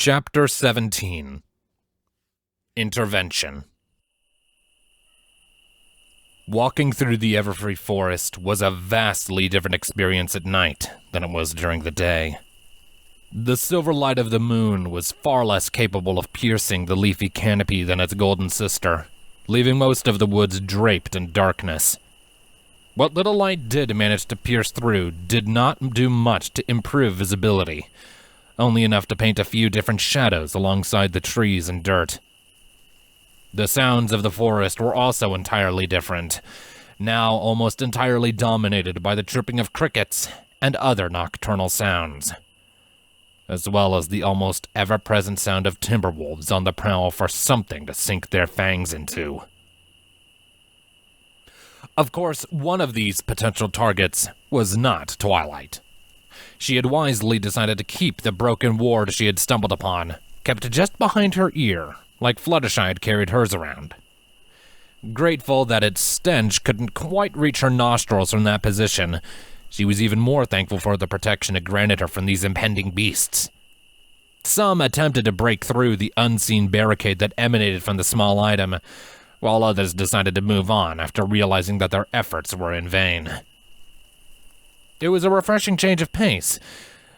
Chapter 17 Intervention. Walking through the Everfree Forest was a vastly different experience at night than it was during the day. The silver light of the moon was far less capable of piercing the leafy canopy than its golden sister, leaving most of the woods draped in darkness. What little light did manage to pierce through did not do much to improve visibility, only enough to paint a few different shadows alongside the trees and dirt. The sounds of the forest were also entirely different, now almost entirely dominated by the chirping of crickets and other nocturnal sounds, as well as the almost ever-present sound of timberwolves on the prowl for something to sink their fangs into. Of course, one of these potential targets was not Twilight. She had wisely decided to keep the broken ward she had stumbled upon, kept just behind her ear, like Fluttershy had carried hers around. Grateful that its stench couldn't quite reach her nostrils from that position, she was even more thankful for the protection it granted her from these impending beasts. Some attempted to break through the unseen barricade that emanated from the small item, while others decided to move on after realizing that their efforts were in vain. It was a refreshing change of pace,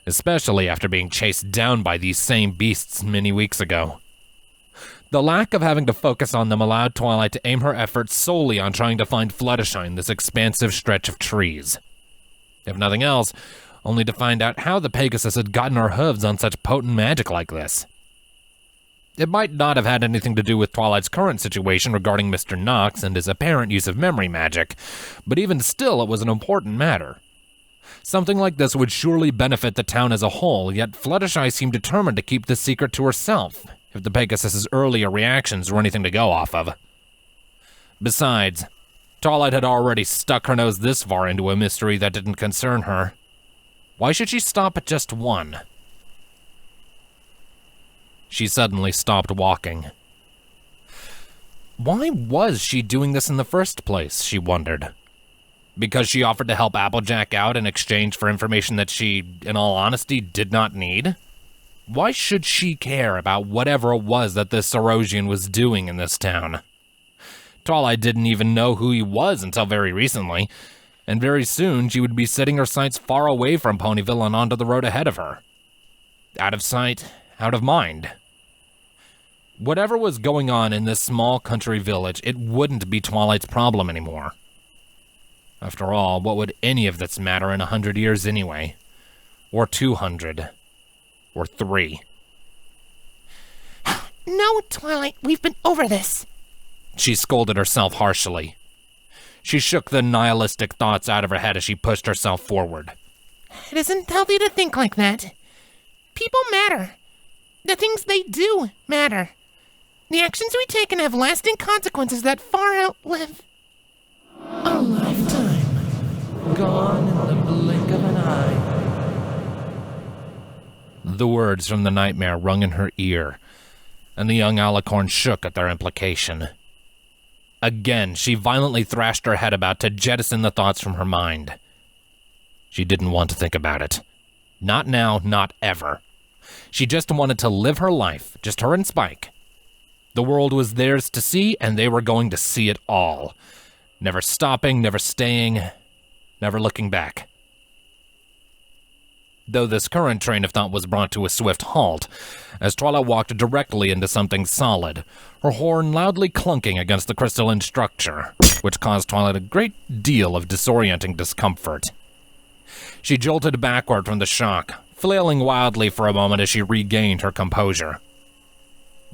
especially after being chased down by these same beasts many weeks ago. The lack of having to focus on them allowed Twilight to aim her efforts solely on trying to find Fluttershy in this expansive stretch of trees. If nothing else, only to find out how the Pegasus had gotten her hooves on such potent magic like this. It might not have had anything to do with Twilight's current situation regarding Mr. Knox and his apparent use of memory magic, but even still it was an important matter. Something like this would surely benefit the town as a whole, yet Fluttershy seemed determined to keep this secret to herself, if the Pegasus's earlier reactions were anything to go off of. Besides, Twilight had already stuck her nose this far into a mystery that didn't concern her. Why should she stop at just one? She suddenly stopped walking. Why was she doing this in the first place, she wondered. Because she offered to help Applejack out in exchange for information that she, in all honesty, did not need? Why should she care about whatever it was that this Sorosian was doing in this town? Twilight didn't even know who he was until very recently, and very soon she would be setting her sights far away from Ponyville and onto the road ahead of her. Out of sight, out of mind. Whatever was going on in this small country village, it wouldn't be Twilight's problem anymore. After all, what would any of this matter in 100 years anyway? Or 200? Or 3? No, Twilight, we've been over this. She scolded herself harshly. She shook the nihilistic thoughts out of her head as she pushed herself forward. It isn't healthy to think like that. People matter. The things they do matter. The actions we take can have lasting consequences that far outlive a lifetime. Gone in the blink of an eye. The words from the nightmare rung in her ear, and the young alicorn shook at their implication. Again, she violently thrashed her head about to jettison the thoughts from her mind. She didn't want to think about it. Not now, not ever. She just wanted to live her life, just her and Spike. The world was theirs to see, and they were going to see it all. Never stopping, never staying, never looking back. Though this current train of thought was brought to a swift halt, as Twilight walked directly into something solid, her horn loudly clunking against the crystalline structure, which caused Twilight a great deal of disorienting discomfort. She jolted backward from the shock, flailing wildly for a moment as she regained her composure.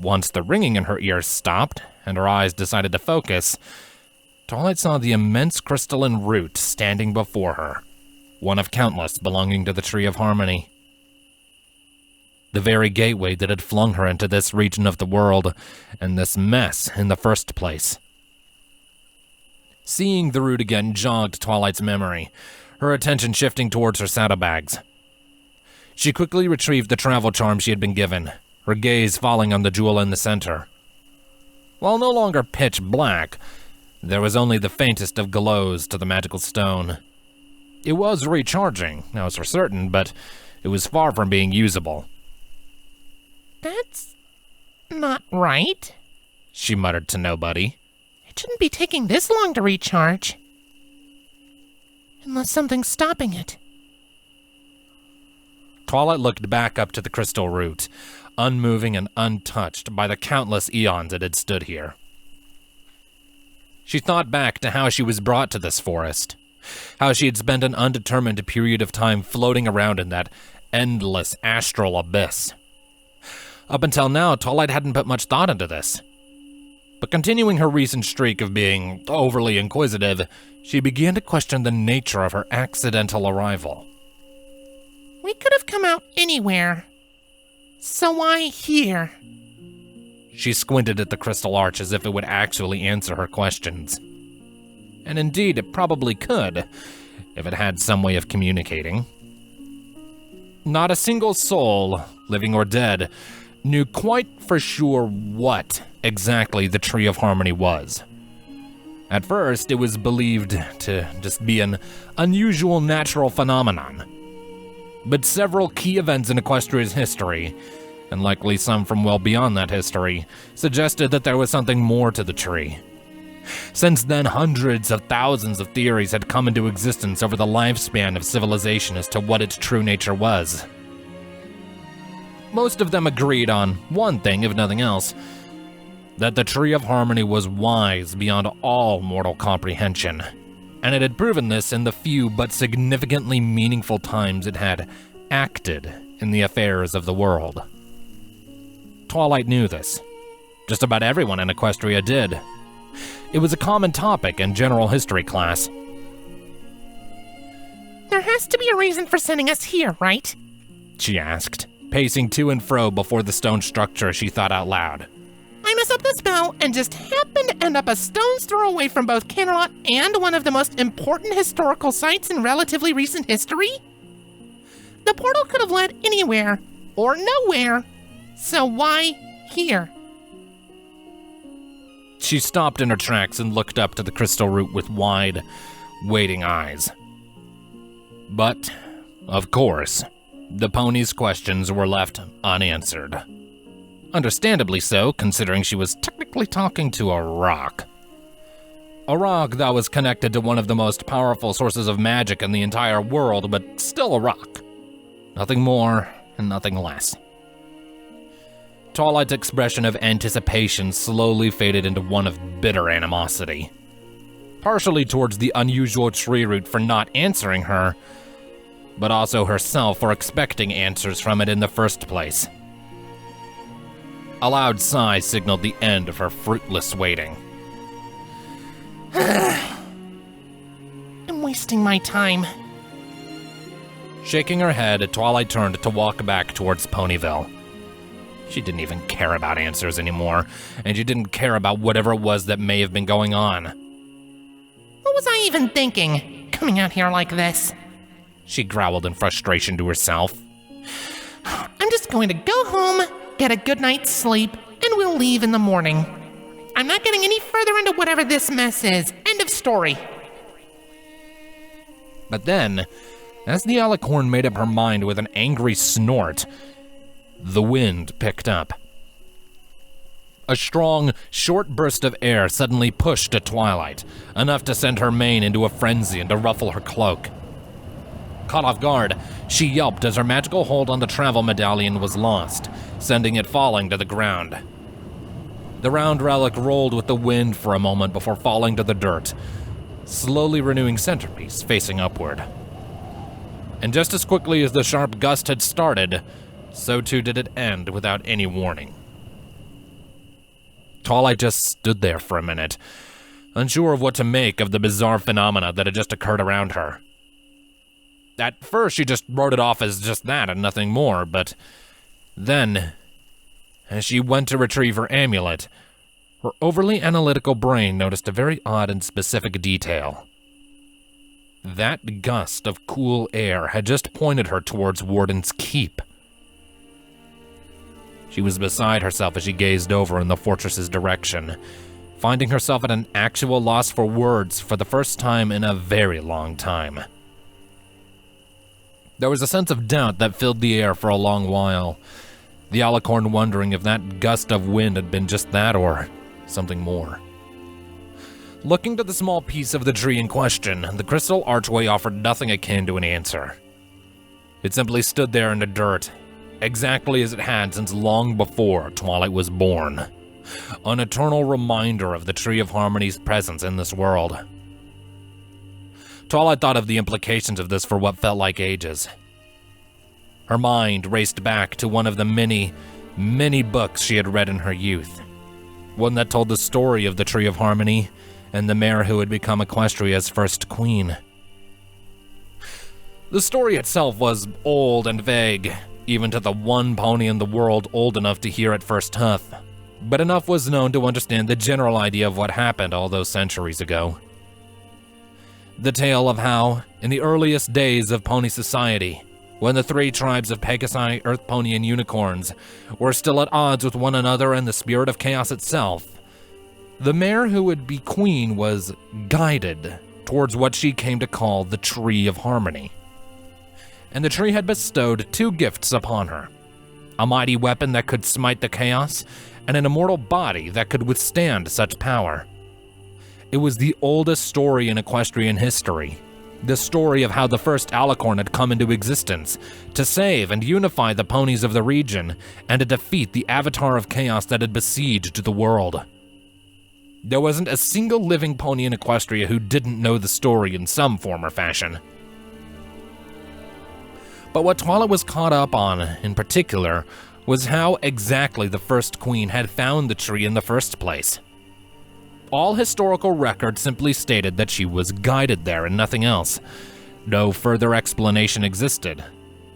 Once the ringing in her ears stopped, and her eyes decided to focus, Twilight saw the immense crystalline root standing before her, one of countless belonging to the Tree of Harmony. The very gateway that had flung her into this region of the world, and this mess in the first place. Seeing the root again jogged Twilight's memory, her attention shifting towards her saddlebags. She quickly retrieved the travel charm she had been given, her gaze falling on the jewel in the center. While no longer pitch black, there was only the faintest of glows to the magical stone. It was recharging, that was for certain, but it was far from being usable. That's not right. She muttered to nobody. It shouldn't be taking this long to recharge. Unless something's stopping it. Twilight looked back up to the crystal root, unmoving and untouched by the countless eons it had stood here. She thought back to how she was brought to this forest, how she had spent an undetermined period of time floating around in that endless astral abyss. Up until now, Twilight hadn't put much thought into this. But continuing her recent streak of being overly inquisitive, she began to question the nature of her accidental arrival. We could have come out anywhere. So why here? She squinted at the crystal arch as if it would actually answer her questions. And indeed, it probably could, if it had some way of communicating. Not a single soul, living or dead, knew quite for sure what exactly the Tree of Harmony was. At first, it was believed to just be an unusual natural phenomenon. But several key events in Equestria's history, and likely some from well beyond that history, suggested that there was something more to the tree. Since then, hundreds of thousands of theories had come into existence over the lifespan of civilization as to what its true nature was. Most of them agreed on one thing, if nothing else, that the Tree of Harmony was wise beyond all mortal comprehension, and it had proven this in the few but significantly meaningful times it had acted in the affairs of the world. Twilight knew this. Just about everyone in Equestria did. It was a common topic in general history class. There has to be a reason for sending us here, right? She asked, pacing to and fro before the stone structure she thought out loud. I mess up the spell and just happen to end up a stone's throw away from both Camelot and one of the most important historical sites in relatively recent history? The portal could have led anywhere, or nowhere, so why here? She stopped in her tracks and looked up to the crystal root with wide, waiting eyes. But, of course, the pony's questions were left unanswered. Understandably so, considering she was technically talking to a rock. A rock that was connected to one of the most powerful sources of magic in the entire world, but still a rock. Nothing more and nothing less. Twilight's expression of anticipation slowly faded into one of bitter animosity. Partially towards the unusual tree root for not answering her, but also herself for expecting answers from it in the first place. A loud sigh signaled the end of her fruitless waiting. I'm wasting my time. Shaking her head, Twilight turned to walk back towards Ponyville. She didn't even care about answers anymore, and she didn't care about whatever it was that may have been going on. What was I even thinking, coming out here like this? She growled in frustration to herself. I'm just going to go home, get a good night's sleep, and we'll leave in the morning. I'm not getting any further into whatever this mess is. End of story. But then, as the alicorn made up her mind with an angry snort, the wind picked up. A strong, short burst of air suddenly pushed at Twilight, enough to send her mane into a frenzy and to ruffle her cloak. Caught off guard, she yelped as her magical hold on the travel medallion was lost, sending it falling to the ground. The round relic rolled with the wind for a moment before falling to the dirt, slowly renewing centerpiece facing upward. And just as quickly as the sharp gust had started, so too did it end without any warning. Twilight just stood there for a minute, unsure of what to make of the bizarre phenomena that had just occurred around her. At first, she just wrote it off as just that and nothing more, but then, as she went to retrieve her amulet, her overly analytical brain noticed a very odd and specific detail. That gust of cool air had just pointed her towards Warden's Keep. She was beside herself as she gazed over in the fortress's direction, finding herself at an actual loss for words for the first time in a very long time. There was a sense of doubt that filled the air for a long while, the alicorn wondering if that gust of wind had been just that or something more. Looking to the small piece of the tree in question, the crystal archway offered nothing akin to an answer. It simply stood there in the dirt, exactly as it had since long before Twilight was born. An eternal reminder of the Tree of Harmony's presence in this world. Twilight thought of the implications of this for what felt like ages. Her mind raced back to one of the many, many books she had read in her youth. One that told the story of the Tree of Harmony and the mare who had become Equestria's first queen. The story itself was old and vague, even to the one pony in the world old enough to hear it first hoof, but enough was known to understand the general idea of what happened all those centuries ago. The tale of how, in the earliest days of pony society, when the three tribes of Pegasi, Earth Pony, and Unicorns were still at odds with one another and the spirit of chaos itself, the mare who would be queen was guided towards what she came to call the Tree of Harmony. And the tree had bestowed two gifts upon her: a mighty weapon that could smite the chaos, and an immortal body that could withstand such power. It was the oldest story in equestrian history, the story of how the first alicorn had come into existence to save and unify the ponies of the region and to defeat the avatar of chaos that had besieged the world. There wasn't a single living pony in Equestria who didn't know the story in some form or fashion. But what Twilight was caught up on, in particular, was how exactly the first queen had found the tree in the first place. All historical records simply stated that she was guided there and nothing else. No further explanation existed.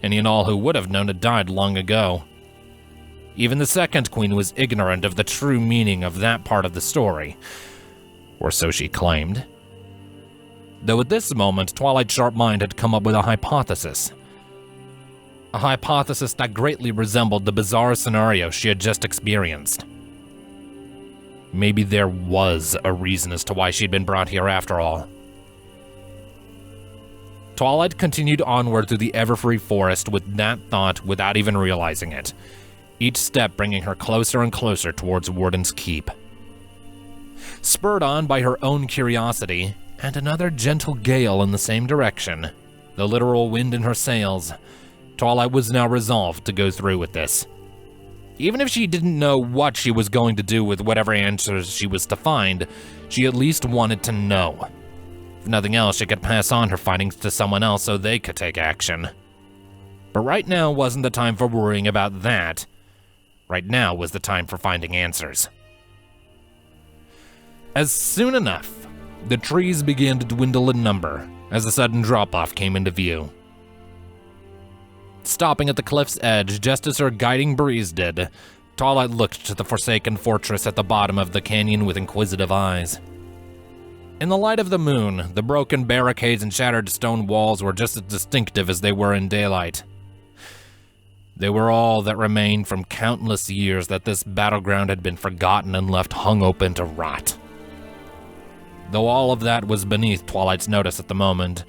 Any and all who would have known had died long ago. Even the second queen was ignorant of the true meaning of that part of the story, or so she claimed. Though at this moment, Twilight's sharp mind had come up with a hypothesis. A hypothesis that greatly resembled the bizarre scenario she had just experienced. Maybe there was a reason as to why she'd been brought here after all. Twilight continued onward through the everfree forest with that thought without even realizing it, each step bringing her closer and closer towards Warden's Keep. Spurred on by her own curiosity and another gentle gale in the same direction, the literal wind in her sails, Twilight was now resolved to go through with this. Even if she didn't know what she was going to do with whatever answers she was to find, she at least wanted to know. If nothing else, she could pass on her findings to someone else so they could take action. But right now wasn't the time for worrying about that. Right now was the time for finding answers. As soon enough, the trees began to dwindle in number as a sudden drop-off came into view. Stopping at the cliff's edge just as her guiding breeze did, Twilight looked to the forsaken fortress at the bottom of the canyon with inquisitive eyes. In the light of the moon, the broken barricades and shattered stone walls were just as distinctive as they were in daylight. They were all that remained from countless years that this battleground had been forgotten and left hung open to rot. Though all of that was beneath Twilight's notice at the moment,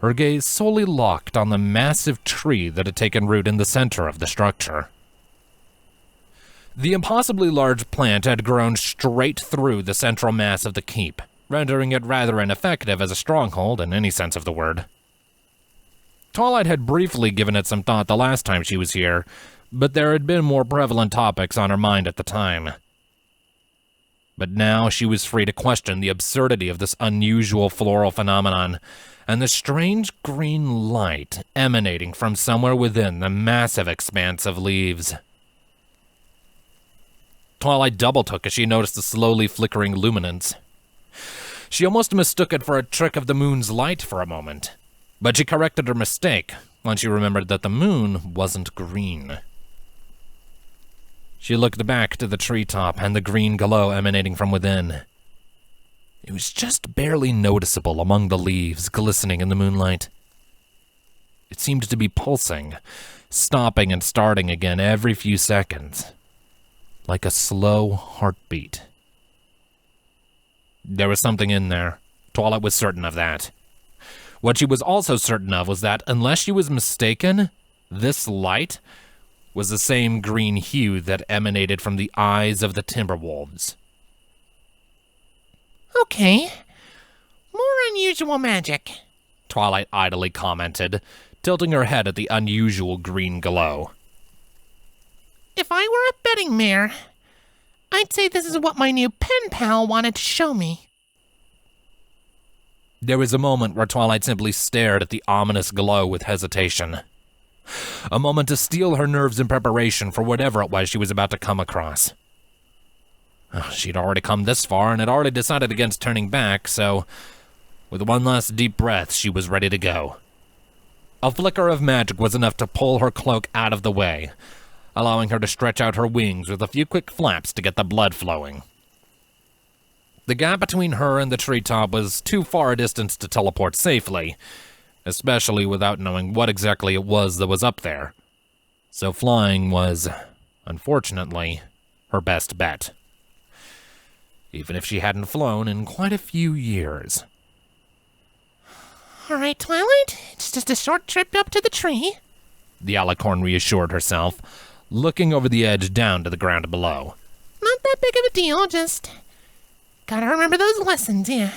her gaze solely locked on the massive tree that had taken root in the center of the structure. The impossibly large plant had grown straight through the central mass of the keep, rendering it rather ineffective as a stronghold in any sense of the word. Twilight had briefly given it some thought the last time she was here, but there had been more prevalent topics on her mind at the time. But now she was free to question the absurdity of this unusual floral phenomenon, and the strange green light emanating from somewhere within the massive expanse of leaves. Twilight double-took as she noticed the slowly flickering luminance. She almost mistook it for a trick of the moon's light for a moment, but she corrected her mistake when she remembered that the moon wasn't green. She looked back to the treetop and the green glow emanating from within. It was just barely noticeable among the leaves glistening in the moonlight. It seemed to be pulsing, stopping and starting again every few seconds, like a slow heartbeat. There was something in there. Twilight was certain of that. What she was also certain of was that, unless she was mistaken, this light was the same green hue that emanated from the eyes of the Timberwolves. Okay. More unusual magic, Twilight idly commented, tilting her head at the unusual green glow. If I were a betting mare, I'd say this is what my new pen pal wanted to show me. There was a moment where Twilight simply stared at the ominous glow with hesitation. A moment to steel her nerves in preparation for whatever it was she was about to come across. She'd already come this far and had already decided against turning back, so with one last deep breath, she was ready to go. A flicker of magic was enough to pull her cloak out of the way, allowing her to stretch out her wings with a few quick flaps to get the blood flowing. The gap between her and the treetop was too far a distance to teleport safely, especially without knowing what exactly it was that was up there. So flying was, unfortunately, her best bet. Even if she hadn't flown in quite a few years. All right, Twilight, it's just a short trip up to the tree, the alicorn reassured herself, looking over the edge down to the ground below. Not that big of a deal, just gotta remember those lessons, yeah.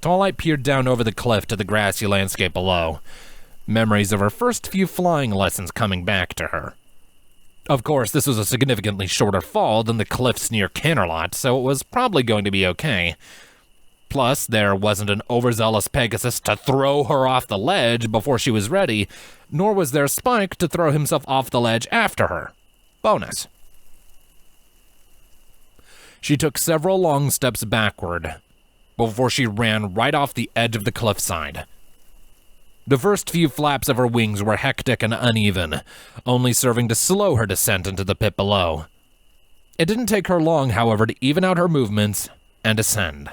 Twilight peered down over the cliff to the grassy landscape below, memories of her first few flying lessons coming back to her. Of course, this was a significantly shorter fall than the cliffs near Canterlot, so it was probably going to be okay. Plus, there wasn't an overzealous Pegasus to throw her off the ledge before she was ready, nor was there Spike to throw himself off the ledge after her. Bonus. She took several long steps backward before she ran right off the edge of the cliffside. The first few flaps of her wings were hectic and uneven, only serving to slow her descent into the pit below. It didn't take her long, however, to even out her movements and ascend.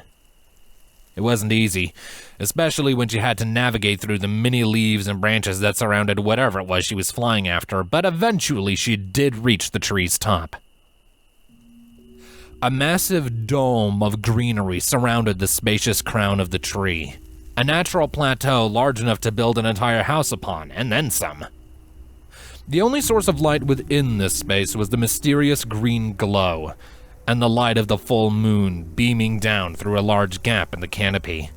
It wasn't easy, especially when she had to navigate through the many leaves and branches that surrounded whatever it was she was flying after, but eventually she did reach the tree's top. A massive dome of greenery surrounded the spacious crown of the tree, a natural plateau large enough to build an entire house upon, and then some. The only source of light within this space was the mysterious green glow, and the light of the full moon beaming down through a large gap in the canopy,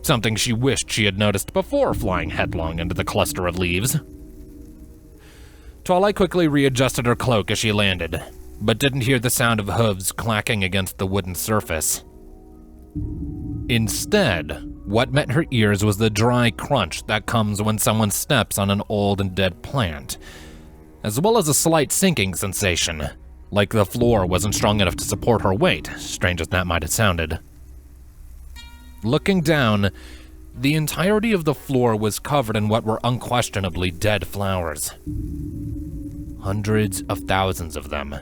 something she wished she had noticed before flying headlong into the cluster of leaves. Twilight quickly readjusted her cloak as she landed, but didn't hear the sound of hooves clacking against the wooden surface. Instead, what met her ears was the dry crunch that comes when someone steps on an old and dead plant, as well as a slight sinking sensation, like the floor wasn't strong enough to support her weight, strange as that might have sounded. Looking down, the entirety of the floor was covered in what were unquestionably dead flowers. Hundreds of thousands of them.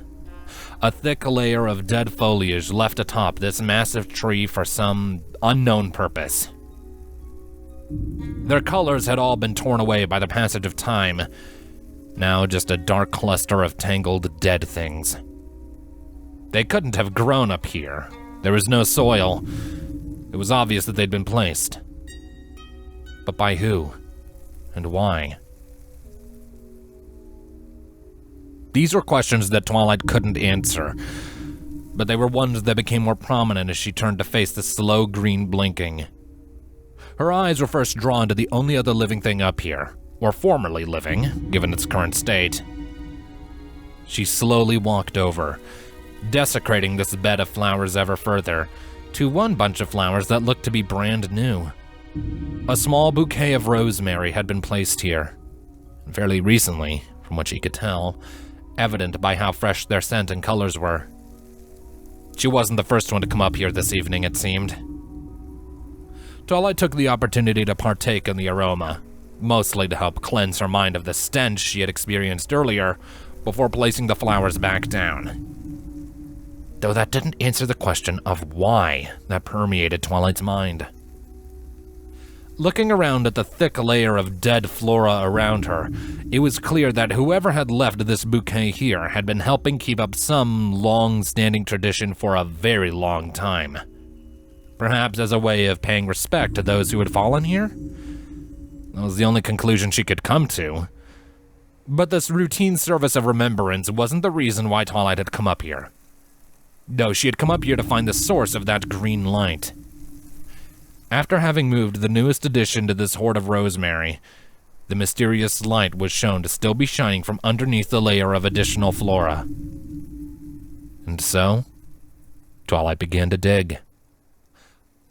A thick layer of dead foliage left atop this massive tree for some unknown purpose. Their colors had all been torn away by the passage of time, now just a dark cluster of tangled dead things. They couldn't have grown up here. There was no soil. It was obvious that they'd been placed. But by who? And why? These were questions that Twilight couldn't answer, but they were ones that became more prominent as she turned to face the slow green blinking. Her eyes were first drawn to the only other living thing up here, or formerly living, given its current state. She slowly walked over, desecrating this bed of flowers ever further, to one bunch of flowers that looked to be brand new. A small bouquet of rosemary had been placed here, fairly recently, from what she could tell, evident by how fresh their scent and colors were. She wasn't the first one to come up here this evening, it seemed. Twilight took the opportunity to partake in the aroma, mostly to help cleanse her mind of the stench she had experienced earlier, before placing the flowers back down. Though that didn't answer the question of why that permeated Twilight's mind. Looking around at the thick layer of dead flora around her, it was clear that whoever had left this bouquet here had been helping keep up some long-standing tradition for a very long time. Perhaps as a way of paying respect to those who had fallen here? That was the only conclusion she could come to. But this routine service of remembrance wasn't the reason why Twilight had come up here. No, she had come up here to find the source of that green light. After having moved the newest addition to this hoard of rosemary, the mysterious light was shown to still be shining from underneath the layer of additional flora. And so, Twilight began to dig,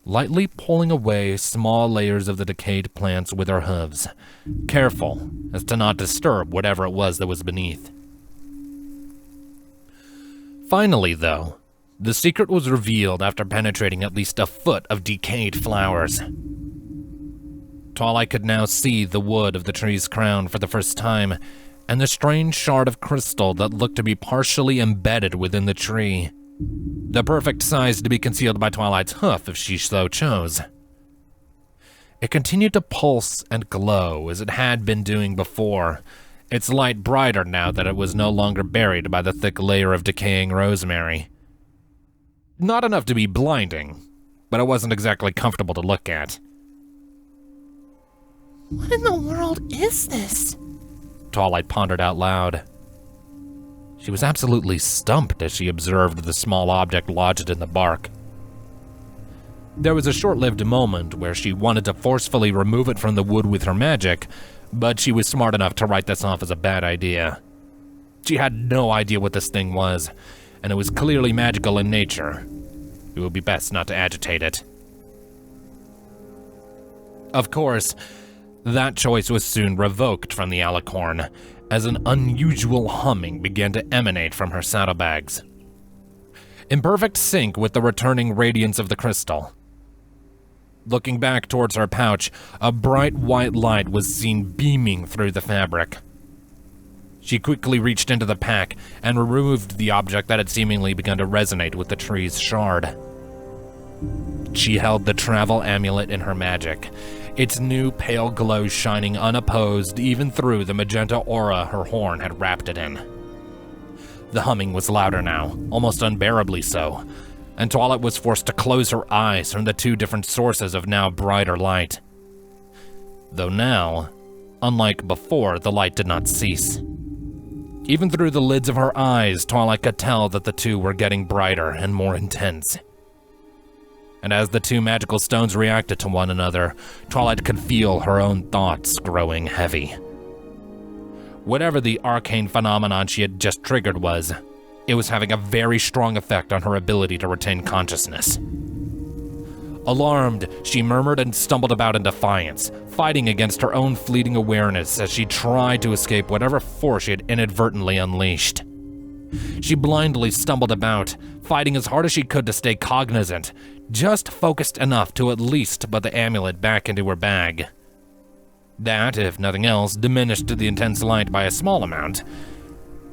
lightly pulling away small layers of the decayed plants with her hooves, careful as to not disturb whatever it was that was beneath. Finally, though, the secret was revealed after penetrating at least a foot of decayed flowers. Twilight could now see the wood of the tree's crown for the first time, and the strange shard of crystal that looked to be partially embedded within the tree, the perfect size to be concealed by Twilight's hoof if she so chose. It continued to pulse and glow as it had been doing before, its light brighter now that it was no longer buried by the thick layer of decaying rosemary. Not enough to be blinding, but it wasn't exactly comfortable to look at. What in the world is this? Twilight pondered out loud. She was absolutely stumped as she observed the small object lodged in the bark. There was a short-lived moment where she wanted to forcefully remove it from the wood with her magic, but she was smart enough to write this off as a bad idea. She had no idea what this thing was, and it was clearly magical in nature. It would be best not to agitate it. Of course, that choice was soon revoked from the alicorn, as an unusual humming began to emanate from her saddlebags, in perfect sync with the returning radiance of the crystal. Looking back towards her pouch, a bright white light was seen beaming through the fabric. She quickly reached into the pack and removed the object that had seemingly begun to resonate with the tree's shard. She held the travel amulet in her magic, its new pale glow shining unopposed even through the magenta aura her horn had wrapped it in. The humming was louder now, almost unbearably so, and Twilight was forced to close her eyes from the two different sources of now brighter light. Though now, unlike before, the light did not cease. Even through the lids of her eyes, Twilight could tell that the two were getting brighter and more intense. And as the two magical stones reacted to one another, Twilight could feel her own thoughts growing heavy. Whatever the arcane phenomenon she had just triggered was, it was having a very strong effect on her ability to retain consciousness. Alarmed, she murmured and stumbled about in defiance, fighting against her own fleeting awareness as she tried to escape whatever force she had inadvertently unleashed. She blindly stumbled about, fighting as hard as she could to stay cognizant, just focused enough to at least put the amulet back into her bag. That, if nothing else, diminished the intense light by a small amount,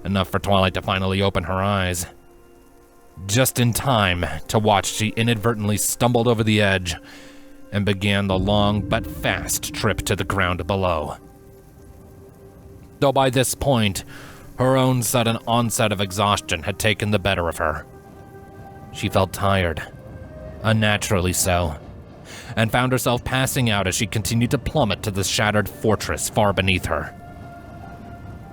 enough for Twilight to finally open her eyes. Just in time to watch she inadvertently stumbled over the edge and began the long but fast trip to the ground below. Though by this point, her own sudden onset of exhaustion had taken the better of her. She felt tired, unnaturally so, and found herself passing out as she continued to plummet to the shattered fortress far beneath her.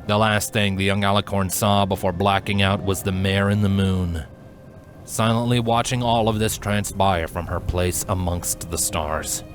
The last thing the young alicorn saw before blacking out was the mare in the moon, silently watching all of this transpire from her place amongst the stars.